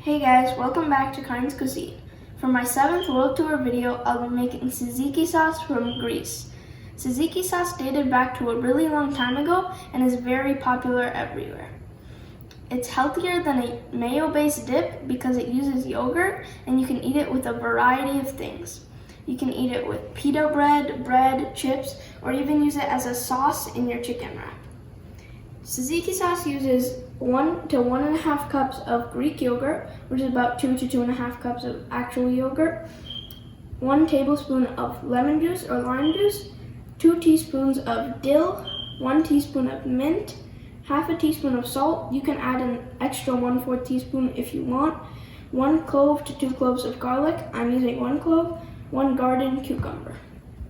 Hey guys, welcome back to Karan's Cuisine. For my 7th world tour video, I'll be making tzatziki sauce from Greece. Tzatziki sauce dated back to a really long time ago and is very popular everywhere. It's healthier than a mayo-based dip because it uses yogurt and you can eat it with a variety of things. You can eat it with pita bread, chips, or even use it as a sauce in your chicken wrap. Tzatziki sauce uses 1 to 1.5 cups of Greek yogurt, which is about 2 to 2.5 cups of actual yogurt, 1 tablespoon of lemon juice or lime juice, 2 teaspoons of dill, 1 teaspoon of mint, half a teaspoon of salt. You can add an extra 1/4 teaspoon if you want, 1 clove to 2 cloves of garlic. I'm using 1 clove, 1 garden cucumber.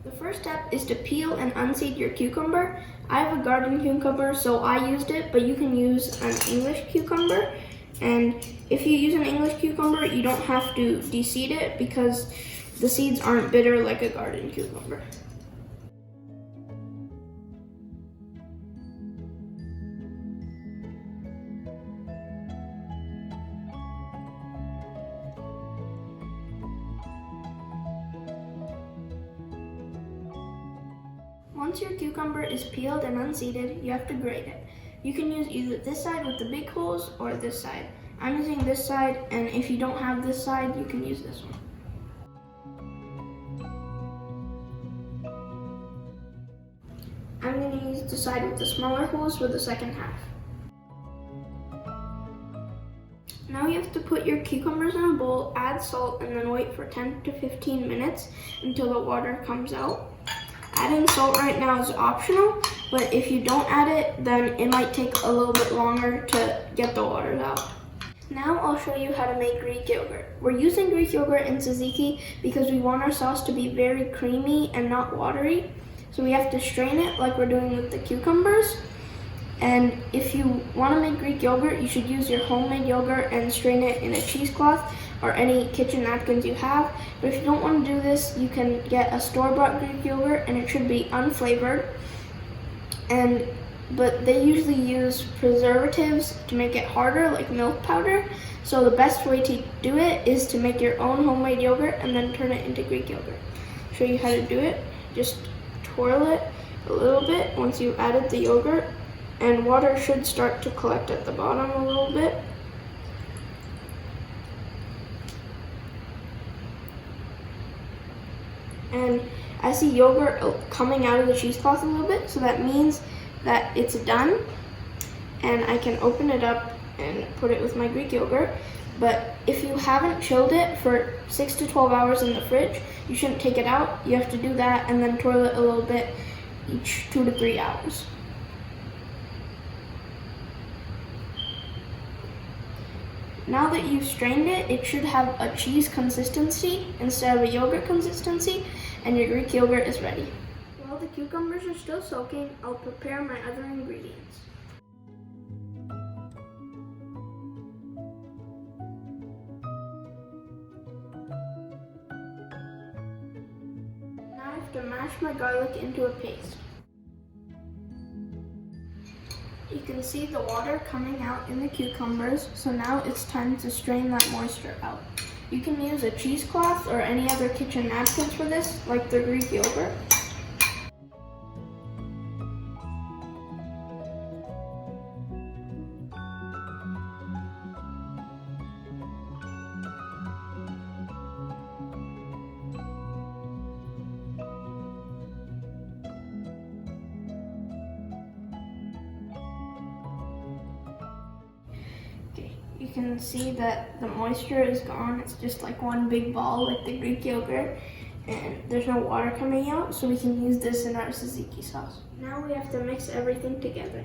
The first step is to peel and unseed your cucumber. I have a garden cucumber, so I used it, but you can use an English cucumber. And if you use an English cucumber, you don't have to de-seed it because the seeds aren't bitter like a garden cucumber. Once your cucumber is peeled and unseeded, you have to grate it. You can use either this side with the big holes or this side. I'm using this side, and if you don't have this side, you can use this one. I'm going to use the side with the smaller holes for the second half. Now you have to put your cucumbers in a bowl, add salt, and then wait for 10 to 15 minutes until the water comes out. Adding salt right now is optional, but if you don't add it, then it might take a little bit longer to get the water out. Now I'll show you how to make Greek yogurt. We're using Greek yogurt in tzatziki because we want our sauce to be very creamy and not watery. So we have to strain it like we're doing with the cucumbers. And if you want to make Greek yogurt, you should use your homemade yogurt and strain it in a cheesecloth or any kitchen napkins you have. But if you don't want to do this, you can get a store-bought Greek yogurt and it should be unflavored. But they usually use preservatives to make it harder, like milk powder. So the best way to do it is to make your own homemade yogurt and then turn it into Greek yogurt. Show you how to do it. Just twirl it a little bit once you've added the yogurt, and water should start to collect at the bottom a little bit. And I see yogurt coming out of the cheesecloth a little bit, so that means that it's done. And I can open it up and put it with my Greek yogurt. But if you haven't chilled it for 6 to 12 hours in the fridge, you shouldn't take it out. You have to do that and then twirl it a little bit each 2 to 3 hours. Now that you've strained it, it should have a cheese consistency instead of a yogurt consistency, and your Greek yogurt is ready. While the cucumbers are still soaking, I'll prepare my other ingredients. Now I have to mash my garlic into a paste. You can see the water coming out in the cucumbers, so now it's time to strain that moisture out. You can use a cheesecloth or any other kitchen napkins for this, like the Greek yogurt. You can see that the moisture is gone. It's just like one big ball like the Greek yogurt, and there's no water coming out, so we can use this in our tzatziki sauce. Now we have to mix everything together.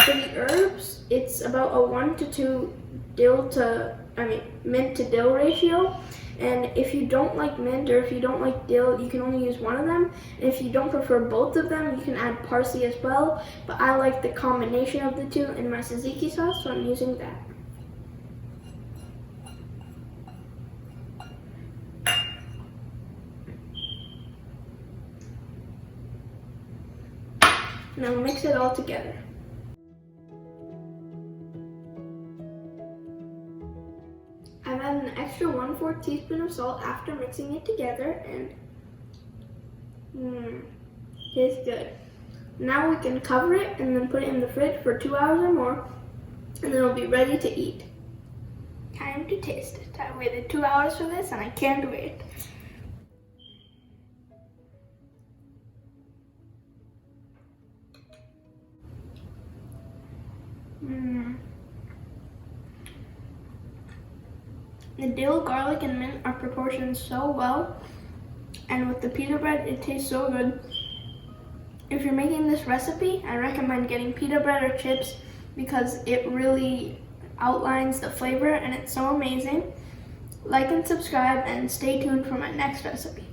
For the herbs, it's about a 1 to 2 mint to dill ratio. And if you don't like mint or if you don't like dill, you can only use one of them. And if you don't prefer both of them, you can add parsley as well. But I like the combination of the two in my tzatziki sauce, so I'm using that. and I'll mix it all together. I've added an extra 1/4 teaspoon of salt after mixing it together, and tastes good. Now we can cover it and then put it in the fridge for 2 hours or more, and then it'll be ready to eat. Time to taste it. I waited 2 hours for this and I can't wait. The dill, garlic, and mint are proportioned so well, and with the pita bread, it tastes so good. If you're making this recipe, I recommend getting pita bread or chips because it really outlines the flavor and it's so amazing. Like and subscribe and stay tuned for my next recipe.